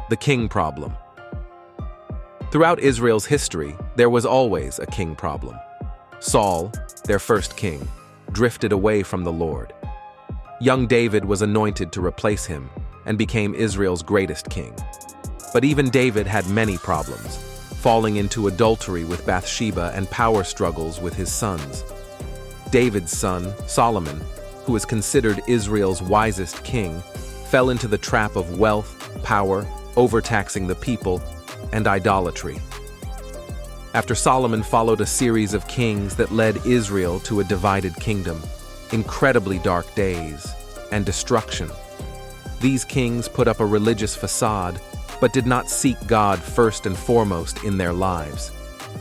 The king problem. Throughout Israel's history, there was always a king problem. Saul, their first king, drifted away from the Lord. Young David was anointed to replace him and became Israel's greatest king. But even David had many problems, falling into adultery with Bathsheba and power struggles with his sons. David's son, Solomon, who is considered Israel's wisest king, fell into the trap of wealth, power, overtaxing the people, and idolatry. After Solomon followed a series of kings that led Israel to a divided kingdom, incredibly dark days, and destruction. These kings put up a religious facade, but did not seek God first and foremost in their lives.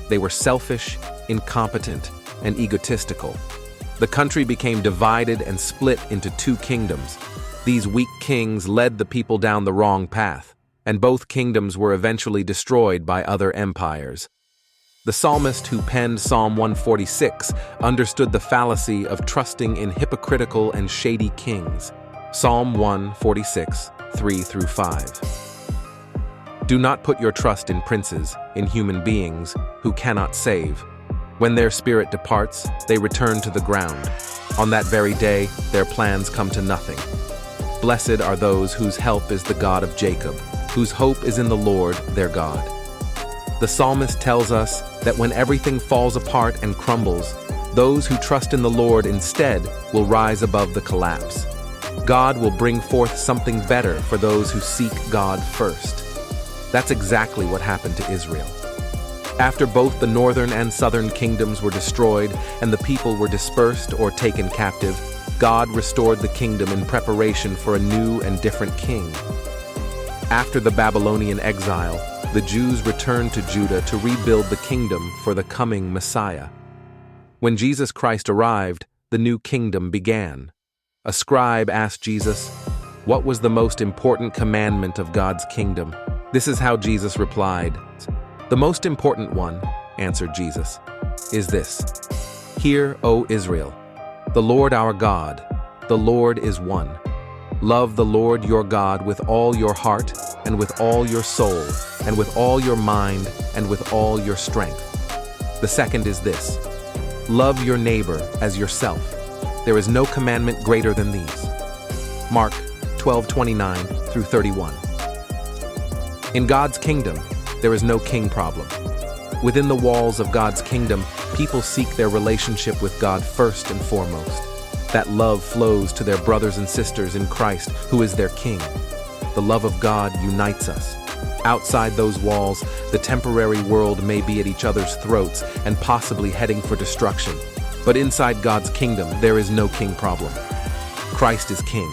They were selfish, incompetent, and egotistical. The country became divided and split into two kingdoms. These weak kings led the people down the wrong path, and both kingdoms were eventually destroyed by other empires. The psalmist who penned Psalm 146 understood the fallacy of trusting in hypocritical and shady kings. Psalm 146, 3-5. Do not put your trust in princes, in human beings, who cannot save. When their spirit departs, they return to the ground. On that very day, their plans come to nothing. Blessed are those whose help is the God of Jacob, whose hope is in the Lord, their God. The psalmist tells us that when everything falls apart and crumbles, those who trust in the Lord instead will rise above the collapse. God will bring forth something better for those who seek God first. That's exactly what happened to Israel. After both the northern and southern kingdoms were destroyed and the people were dispersed or taken captive, God restored the kingdom in preparation for a new and different king. After the Babylonian exile, the Jews returned to Judah to rebuild the kingdom for the coming Messiah. When Jesus Christ arrived, the new kingdom began. A scribe asked Jesus, "What was the most important commandment of God's kingdom?" This is how Jesus replied, "The most important one," answered Jesus, "is this. Hear, O Israel, the Lord our God, the Lord is one. Love the Lord your God with all your heart, and with all your soul, and with all your mind, and with all your strength. The second is this. Love your neighbor as yourself. There is no commandment greater than these." Mark 12:29-31. In God's kingdom, there is no king problem. Within the walls of God's kingdom, people seek their relationship with God first and foremost. That love flows to their brothers and sisters in Christ, who is their King. The love of God unites us. Outside those walls, the temporary world may be at each other's throats and possibly heading for destruction. But inside God's kingdom, there is no king problem. Christ is King.